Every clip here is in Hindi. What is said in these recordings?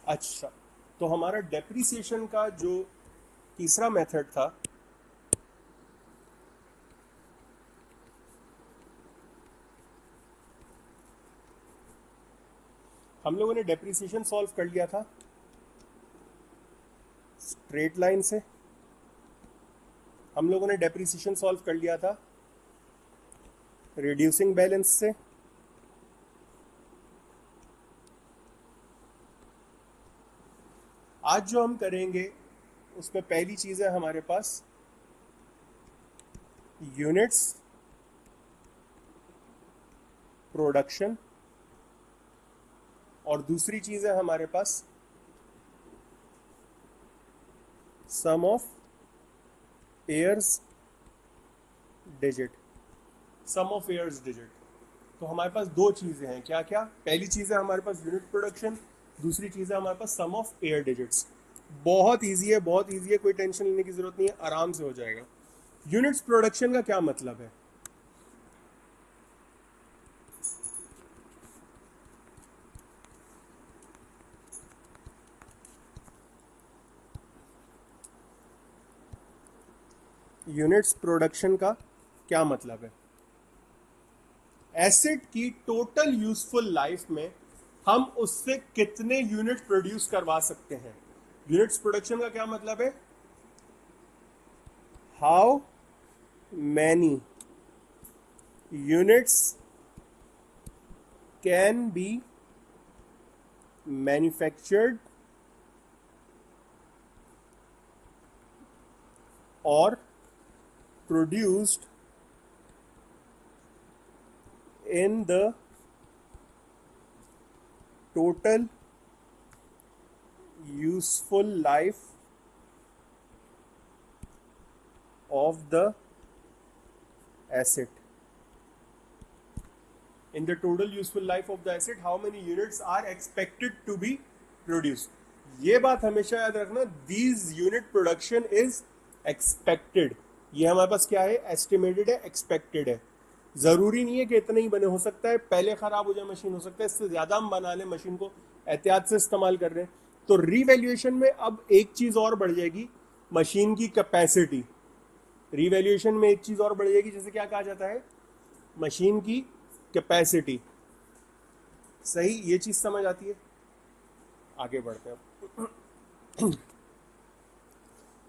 अच्छा, तो हमारा डेप्रिसिएशन का जो तीसरा मेथड था, हम लोगों ने डेप्रिसिएशन सॉल्व कर लिया था स्ट्रेट लाइन से, हम लोगों ने डेप्रिसिएशन सॉल्व कर लिया था रिड्यूसिंग बैलेंस से, आज जो हम करेंगे उसमें पहली चीज़ है हमारे पास यूनिट्स प्रोडक्शन, और दूसरी चीज़ है हमारे पास sum of pairs digit, sum of pairs digit. तो हमारे पास दो चीज़ें हैं, क्या क्या? पहली चीज़ है हमारे पास यूनिट प्रोडक्शन, दूसरी चीज़ है हमारे पास सम ऑफ पेयर डिजिट्स। बहुत ईजी है, बहुत ईजी है, कोई टेंशन लेने की ज़रूरत नहीं है, आराम से हो जाएगा। यूनिट्स प्रोडक्शन का क्या मतलब है? यूनिट्स प्रोडक्शन का क्या मतलब है? एसिड की टोटल यूजफुल लाइफ में हम उससे कितने यूनिट प्रोड्यूस करवा सकते हैं। यूनिट्स प्रोडक्शन का क्या मतलब है? How many units can be manufactured और produced in the total useful life of the asset. In the total useful life of the asset, how many units are expected to be produced? ये बात हमेशा याद रखना, these unit production is expected। ये हमारे पास क्या है? एस्टिमेटेड है, एक्सपेक्टेड है। जरूरी नहीं है कि इतना ही बने, हो सकता है पहले खराब हो जाए मशीन, हो सकता है इससे ज्यादा हम बना लें, मशीन को एहतियात से इस्तेमाल कर रहे हैं। तो रीवैल्यूएशन में अब एक चीज और बढ़ जाएगी, मशीन की कैपेसिटी। रीवैल्यूएशन में एक चीज और बढ़ जाएगी, जैसे क्या कहा जाता है? मशीन की कैपेसिटी। सही, ये चीज समझ आती है? आगे बढ़ते हैं।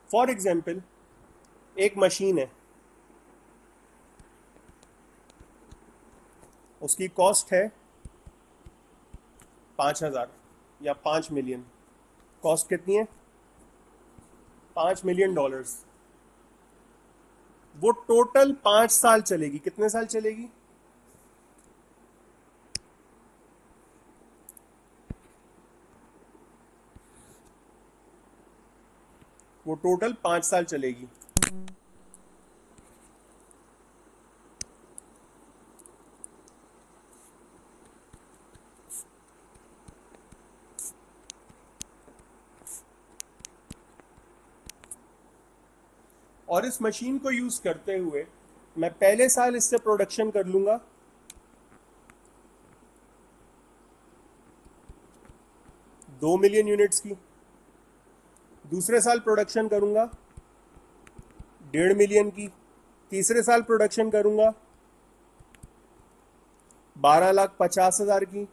फॉर एग्जाम्पल, एक मशीन है, उसकी कॉस्ट है 5,000 या 5 मिलियन। कॉस्ट कितनी है? $5 मिलियन। वो टोटल 5 साल चलेगी। कितने साल चलेगी? वो टोटल 5 साल चलेगी। और इस मशीन को यूज करते हुए मैं पहले साल इससे प्रोडक्शन कर लूंगा 2 मिलियन यूनिट्स की, दूसरे साल प्रोडक्शन करूंगा 1.5 मिलियन की, तीसरे साल प्रोडक्शन करूंगा 12,50,000 की,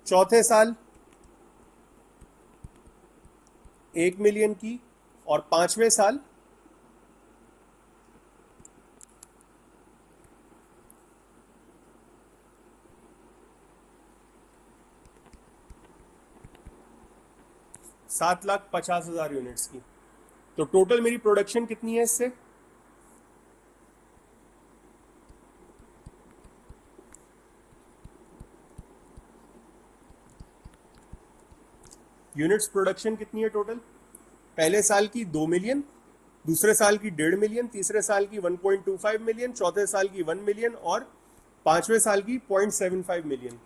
चौथे साल 1 मिलियन की, और पांचवें साल 7,50,000 यूनिट्स की। तो टोटल मेरी प्रोडक्शन कितनी है इससे? यूनिट्स प्रोडक्शन कितनी है टोटल? पहले साल की 2 मिलियन, दूसरे साल की 1.5 मिलियन, तीसरे साल की 1.25 मिलियन, चौथे साल की 1 मिलियन, और पांचवें साल की 0.75 मिलियन।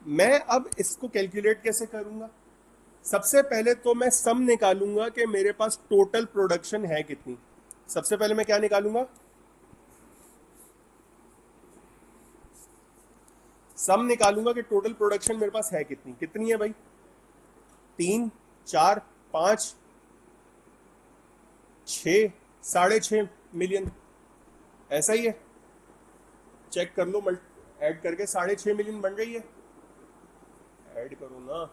मैं अब इसको कैलकुलेट कैसे करूंगा? सबसे पहले तो मैं सम निकालूंगा कि मेरे पास टोटल प्रोडक्शन है कितनी। सबसे पहले मैं क्या निकालूंगा? सम निकालूंगा कि टोटल प्रोडक्शन मेरे पास है कितनी। कितनी है भाई? 3, 4, 5, 6, 6.5 मिलियन, ऐसा ही है। चेक कर लो, ऐड करके 6.5 मिलियन बन रही है। ऐड करो ना।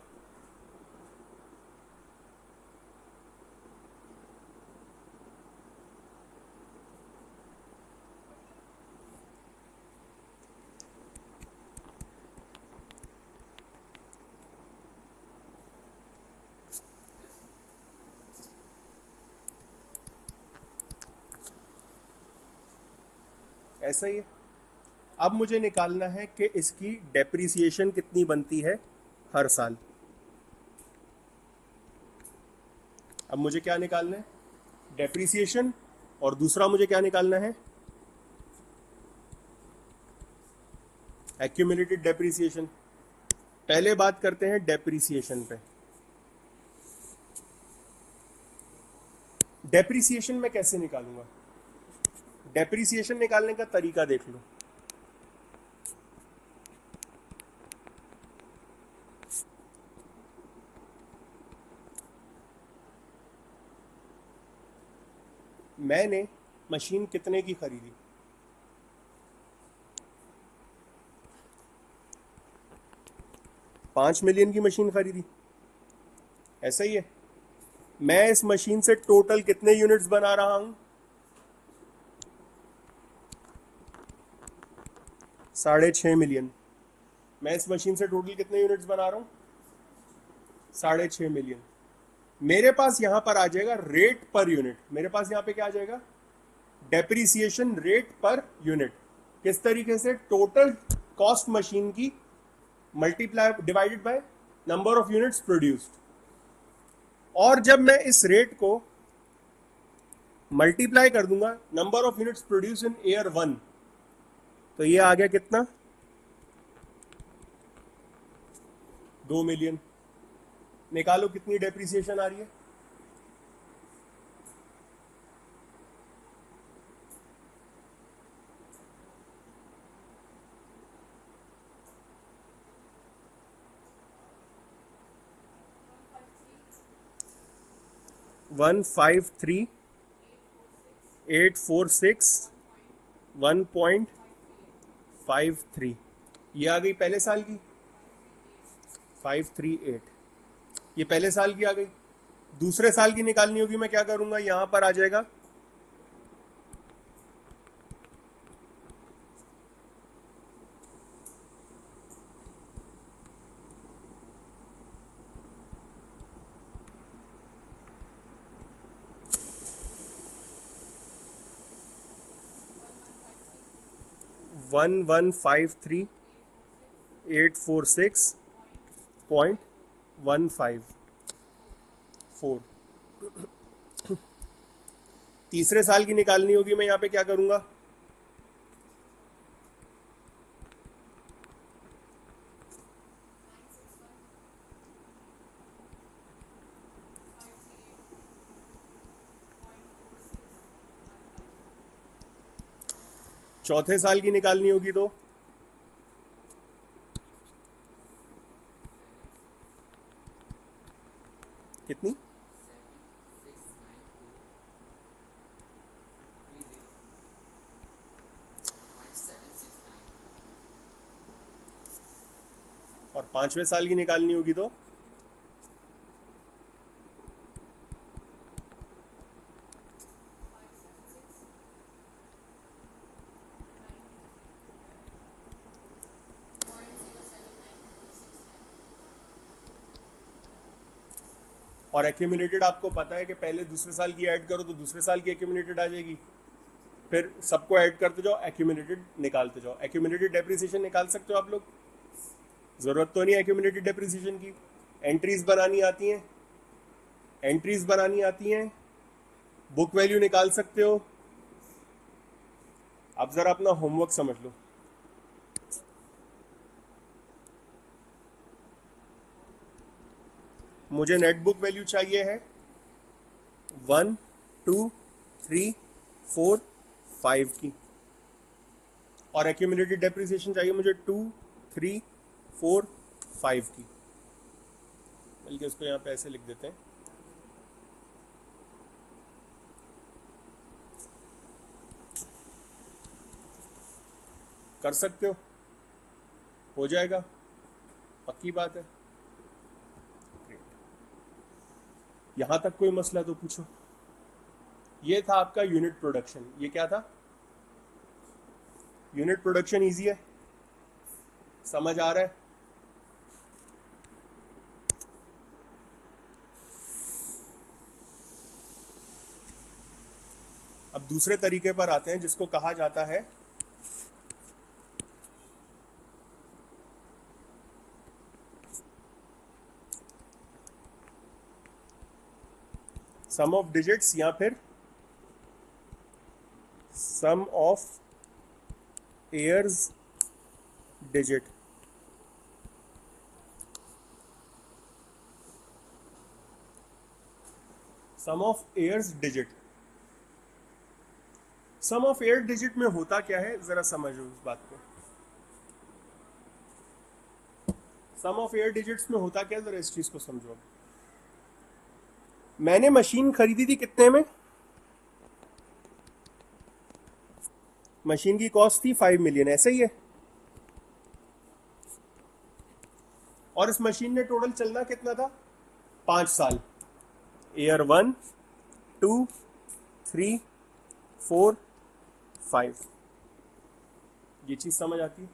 ऐसा ही है। अब मुझे निकालना है कि इसकी डेप्रिसिएशन कितनी बनती है हर साल। अब मुझे क्या निकालना है? डेप्रिसिएशन, और दूसरा मुझे क्या निकालना है? Accumulated depreciation. पहले बात करते हैं डेप्रिसिएशन पे। डेप्रिसिएशन मैं कैसे निकालूंगा? डेप्रिसिएशन निकालने का तरीका देख लो। मैंने मशीन कितने की खरीदी? 5 मिलियन की मशीन खरीदी, ऐसा ही है। मैं इस मशीन से टोटल कितने यूनिट्स बना रहा हूं? 6.5 मिलियन। मैं इस मशीन से टोटल कितने यूनिट्स बना रहा हूं? 6.5 मिलियन। मेरे पास यहां पर आ जाएगा रेट पर यूनिट। मेरे पास यहां पे क्या आ जाएगा? Depreciation rate per unit. किस तरीके से? टोटल कॉस्ट मशीन की multiply divided by number of units produced. और जब मैं इस रेट को मल्टीप्लाई कर दूंगा number of units produce in year 1, तो ये आ गया कितना? 2 मिलियन। निकालो कितनी डेप्रिसिएशन आ रही है? वन 153,846 1.53। ये आ गई पहले साल की 538। ये पहले साल की आ गई। दूसरे साल की निकालनी होगी। मैं क्या करूंगा? यहां पर आ जाएगा 1,153,846.154। तीसरे साल की निकालनी होगी। मैं यहां पे क्या करूंगा? चौथे साल की निकालनी होगी तो कितनी? और पांचवें साल की निकालनी होगी तो और एक्यूमुलेटेड आपको पता है कि पहले दूसरे साल की ऐड करो तो दूसरे साल की एक्यूमुलेटेड आ जाएगी। फिर सबको ऐड करते जाओ, एक्यूमुलेटेड निकालते जाओ। एक्यूमुलेटेड डेप्रिसिएशन निकाल सकते हो आप लोग। जरूरत तो नहीं एक्यूमुलेटेड डेप्रिसिएशन की। एंट्रीज बनानी आती हैं, एंट्रीज बनानी आती हैं, बुक वैल्यू निकाल सकते हो। अब जरा अपना होमवर्क समझ लो। मुझे नेट बुक वैल्यू चाहिए है 1, 2, 3, 4, 5 की, और एक्यूमुलेटेड डेप्रिसिएशन चाहिए मुझे 2, 3, 4, 5 की। बल्कि उसको यहाँ पे ऐसे लिख देते हैं, कर सकते हो जाएगा, पक्की बात है। यहां तक कोई मसला तो पूछो। ये था आपका यूनिट प्रोडक्शन। ये क्या था? यूनिट प्रोडक्शन इजी है, समझ आ रहा है? अब दूसरे तरीके पर आते हैं जिसको कहा जाता है सम ऑफ डिजिट्स या फिर sum of years digit. Sum of years digit. Sum of air digit में होता क्या है, जरा समझो उस बात को। सम ऑफ एयर डिजिट्स में होता क्या है, जरा इस चीज को समझो। मैंने मशीन खरीदी थी कितने में? मशीन की कॉस्ट थी 5 मिलियन, ऐसा ही है। और इस मशीन ने टोटल चलना कितना था? 5 साल। ईयर 1, 2, 3, 4, 5। ये चीज समझ आती है?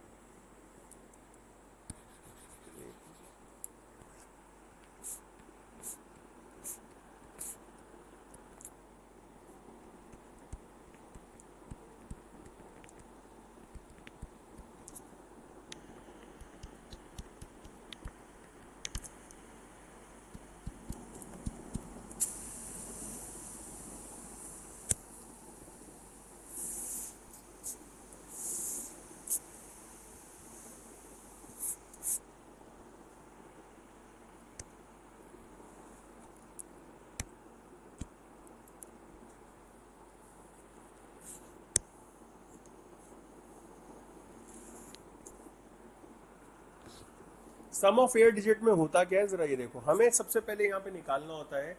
सम ऑफ एयर डिजिट में होता क्या है, जरा ये देखो। हमें सबसे पहले यहाँ पे निकालना होता है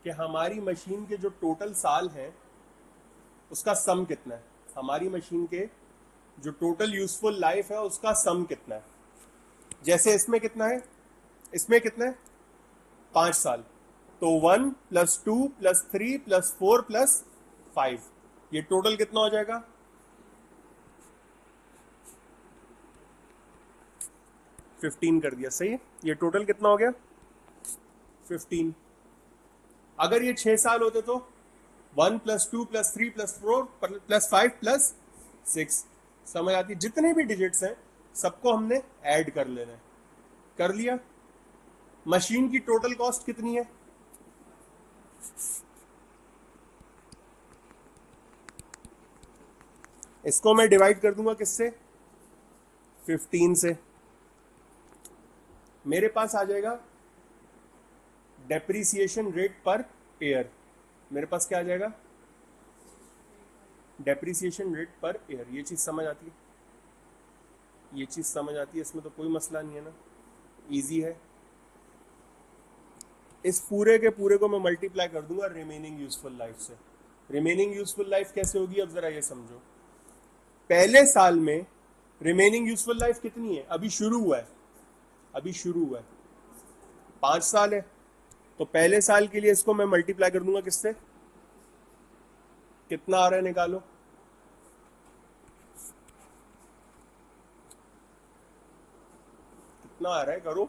कि हमारी मशीन के जो टोटल साल हैं उसका सम कितना है। हमारी मशीन के जो टोटल यूजफुल लाइफ है उसका सम कितना है। जैसे इसमें कितना है, इसमें कितना है? 5 साल। तो 1 + 2 + 3 + 4 + 5, ये टोटल कितना हो जाएगा? 15 कर दिया, सही है। ये टोटल कितना हो गया? 15। अगर ये 6 साल होते तो 1 + 2 + 3 + 4 + 5 + 6। समझ आती? जितने भी डिजिट्स हैं सबको हमने ऐड कर लेना है। कर लिया। मशीन की टोटल कॉस्ट कितनी है? इसको मैं डिवाइड कर दूंगा किससे? 15 से। मेरे पास आ जाएगा डेप्रीसिएशन रेट पर ईयर। मेरे पास क्या आ जाएगा? Depreciation rate per year. ये चीज समझ आती है? ये चीज समझ आती है? इसमें तो कोई मसला नहीं है ना, इजी है। इस पूरे के पूरे को मैं मल्टीप्लाई कर दूंगा रिमेनिंग यूजफुल लाइफ से। रिमेनिंग यूजफुल लाइफ कैसे होगी, अब जरा ये समझो। पहले साल में रिमेनिंग यूजफुल लाइफ कितनी है? अभी शुरू हुआ है, अभी शुरू हुआ है, 5 साल है। तो पहले साल के लिए इसको मैं मल्टीप्लाई कर दूंगा किससे? कितना आ रहा है निकालो। कितना आ रहा है, करो।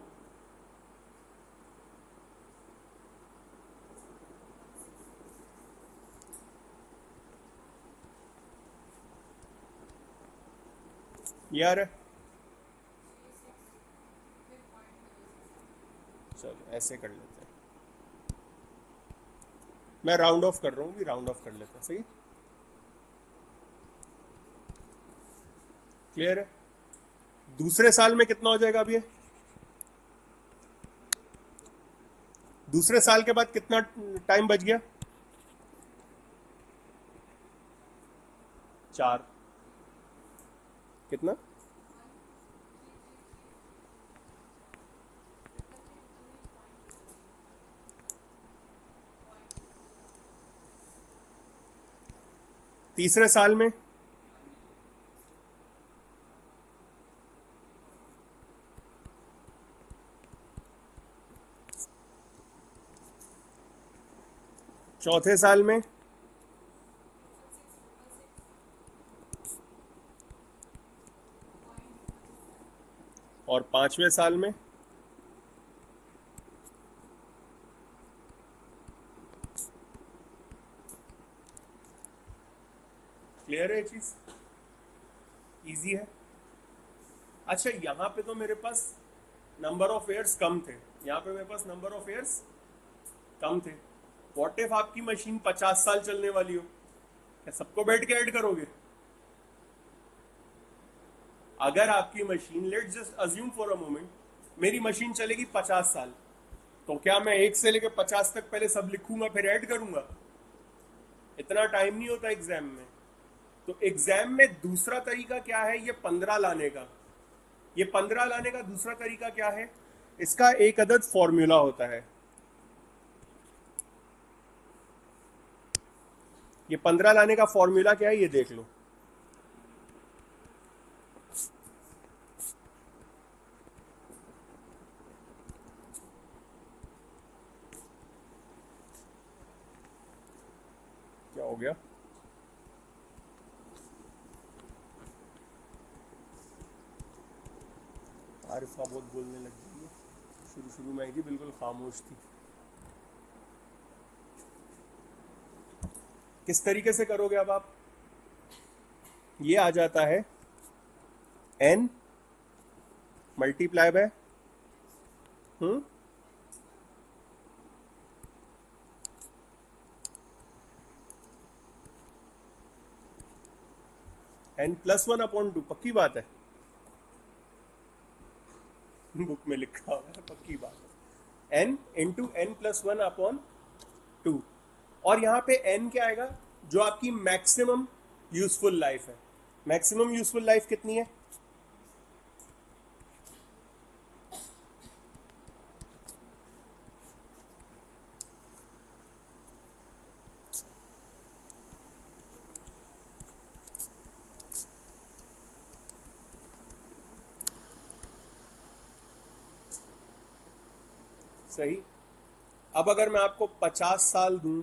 ये आ रहा है। चलो ऐसे कर लेते हैं। मैं राउंड ऑफ कर रहा हूँ, राउंड ऑफ कर लेते हैं, सही। क्लियर है? दूसरे साल में कितना हो जाएगा अब ये? दूसरे साल के बाद कितना टाइम बच गया? 4। कितना? तीसरे साल में, चौथे साल में, और पांचवें साल में। क्लियर है ये चीज? इजी है। अच्छा, यहां पे तो मेरे पास नंबर ऑफ ईयर्स कम थे, यहां पे मेरे पास नंबर ऑफ ईयर्स कम थे। व्हाट इफ आपकी मशीन 50 साल चलने वाली हो, क्या सबको बैठ के ऐड करोगे? अगर आपकी machine, let just assume for a moment, मेरी मशीन चलेगी 50 साल, तो क्या मैं 1 से लेकर 50 तक पहले सब लिखूंगा फिर ऐड करूंगा? इतना टाइम नहीं होता एग्जाम में। तो एग्जाम में दूसरा तरीका क्या है, ये 15 लाने का। ये 15 लाने का दूसरा तरीका क्या है, इसका एक अदद फॉर्मूला होता है। ये 15 लाने का फॉर्मूला क्या है, ये देख लो। क्या हो गया? आरिफा बहुत बोलने लग गई है, शुरू शुरू में आई थी बिल्कुल खामोश थी। किस तरीके से करोगे अब आप? ये आ जाता है n मल्टीप्लाई बाय n+1/2। पक्की बात है, बुक में लिखा हुआ है, पक्की बात है। n into n+1/2। और यहां पे n क्या आएगा, जो आपकी मैक्सिमम यूजफुल लाइफ है। मैक्सिमम यूजफुल लाइफ कितनी है? सही। अब अगर मैं आपको 50 साल दूं,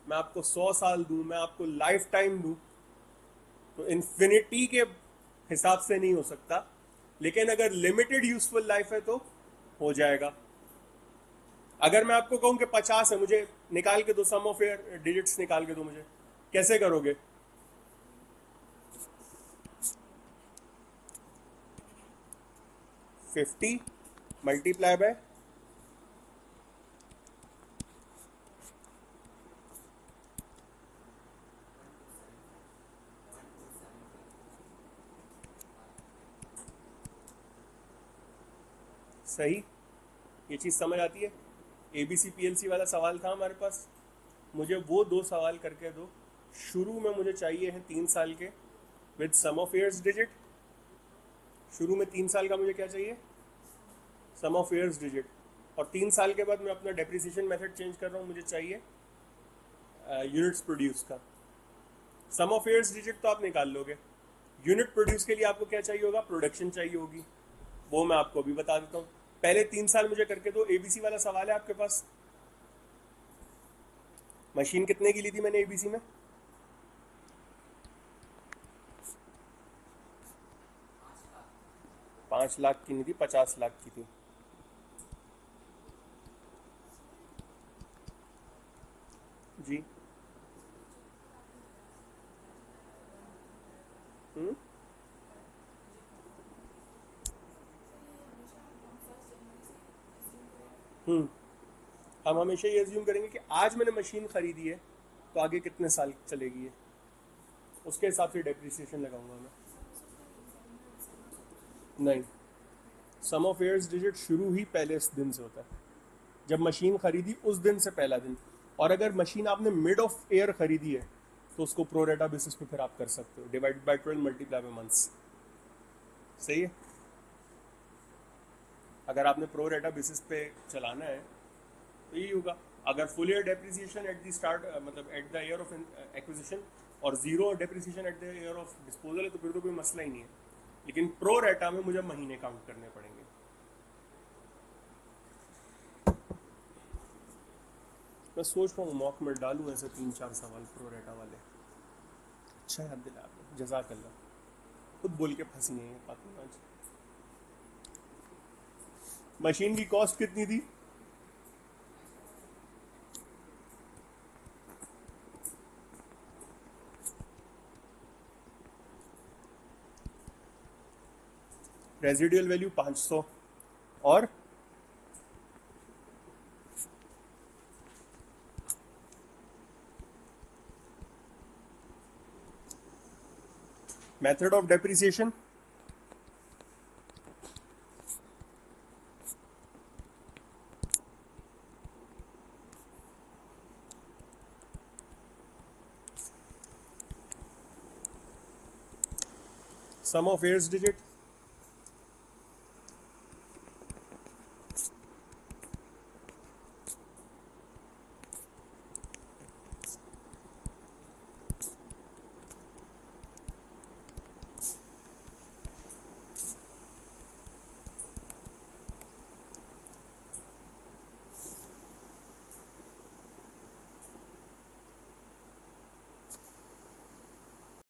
मैं आपको 100 साल दूं, मैं आपको लाइफ टाइम दूं, तो इन्फिनिटी के हिसाब से नहीं हो सकता। लेकिन अगर लिमिटेड यूजफुल लाइफ है तो हो जाएगा। अगर मैं आपको कहूं कि 50 है, मुझे निकाल के दो, सम ऑफ ईयर डिजिट्स निकाल के दो मुझे, कैसे करोगे? फिफ्टी मल्टीप्लाई बाय सही। ये चीज समझ आती है? एबीसी पीएलसी वाला सवाल था हमारे पास, मुझे वो 2 सवाल करके दो। शुरू में मुझे चाहिए है 3 साल के with sum of years digit. शुरू में 3 साल का मुझे क्या चाहिए? Sum of years digit. और 3 साल के बाद मैं अपना डेप्रिसिएशन मेथड चेंज कर रहा हूँ, मुझे चाहिए यूनिट्स प्रोड्यूस का। सम ऑफ ईयर्स डिजिट तो आप निकाल लोगे, यूनिट प्रोड्यूस के लिए आपको क्या चाहिए होगा? प्रोडक्शन चाहिए होगी। वो मैं आपको अभी बता देता हूँ। पहले 3 साल मुझे करके दो। एबीसी वाला सवाल है आपके पास। मशीन कितने की ली थी मैंने एबीसी में? 5 लाख की नहीं थी, 50 लाख की थी। जी। हम्म हम्म हम हमेशा ये एज्यूम करेंगे कि आज मैंने मशीन खरीदी है तो आगे कितने साल चलेगी है, उसके हिसाब से डेप्रिसिएशन लगाऊंगा मैं। नहीं, सम ऑफ ईयर्स डिजिट शुरू ही पहले इस दिन से होता है, जब मशीन खरीदी उस दिन से पहला दिन। और अगर मशीन आपने मिड ऑफ ईयर खरीदी है तो उसको प्रोरेटा बेसिस पे फिर आप कर सकते हो, divide by 12 multiply by months. सही है? अगर आपने प्रोरेटा बेसिस पे चलाना है तो यही होगा। अगर full year depreciation at the start मतलब at the year of acquisition और zero depreciation at the year of disposal है तो फिर तो कोई मसला ही नहीं है, लेकिन प्रो रेटा में मुझे महीने काउंट करने पड़ेंगे। मैं सोच रहा हूँ मॉक में डालूँ ऐसे 3-4 सवाल प्रो रेटा वाले। अच्छा याद दिला आपने, जज़ाकल्लाह। खुद बोल के फंसी है फातिमा आज। मशीन की कॉस्ट कितनी थी? रेजिडुअल वैल्यू 500 और method of depreciation sum of years digit